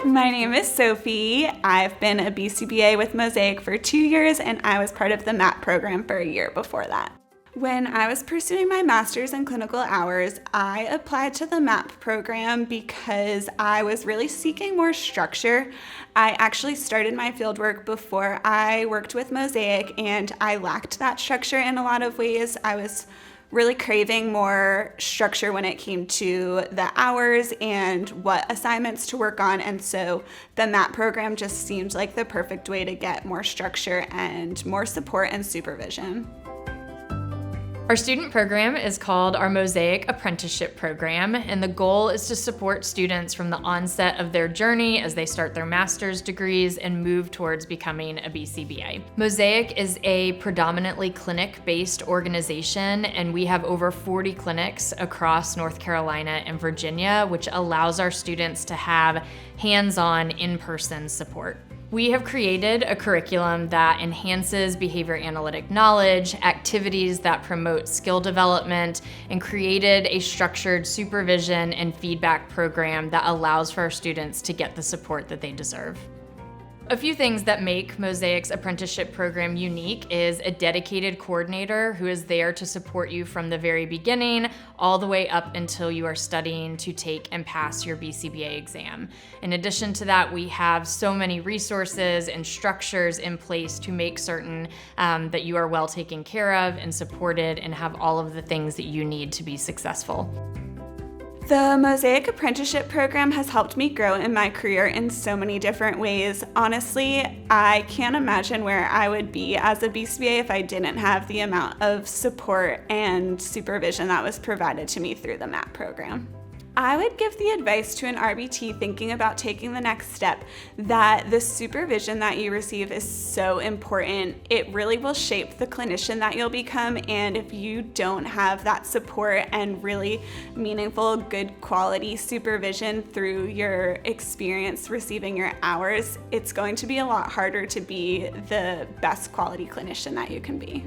My name is Sophie. I've been a BCBA with Mosaic for 2 years, and I was part of the MAP program for a year before that. When I was pursuing my master's in clinical hours, I applied to the MAP program because I was really seeking more structure. I actually started my fieldwork before I worked with Mosaic, and I lacked that structure in a lot of ways. I was really craving more structure when it came to the hours and what assignments to work on, and so the MAP program just seemed like the perfect way to get more structure and more support and supervision. Our student program is called our Mosaic Apprenticeship Program, and the goal is to support students from the onset of their journey as they start their master's degrees and move towards becoming a BCBA. Mosaic is a predominantly clinic-based organization, and we have over 40 clinics across North Carolina and Virginia, which allows our students to have hands-on, in-person support. We have created a curriculum that enhances behavior analytic knowledge, activities that promote skill development, and created a structured supervision and feedback program that allows for our students to get the support that they deserve. A few things that make Mosaic's apprenticeship program unique is a dedicated coordinator who is there to support you from the very beginning all the way up until you are studying to take and pass your BCBA exam. In addition to that, we have so many resources and structures in place to make certain that you are well taken care of and supported and have all of the things that you need to be successful. The Mosaic Apprenticeship Program has helped me grow in my career in so many different ways. Honestly, I can't imagine where I would be as a BCBA if I didn't have the amount of support and supervision that was provided to me through the MAP program. I would give the advice to an RBT thinking about taking the next step that the supervision that you receive is so important. It really will shape the clinician that you'll become, and if you don't have that support and really meaningful, good quality supervision through your experience receiving your hours, it's going to be a lot harder to be the best quality clinician that you can be.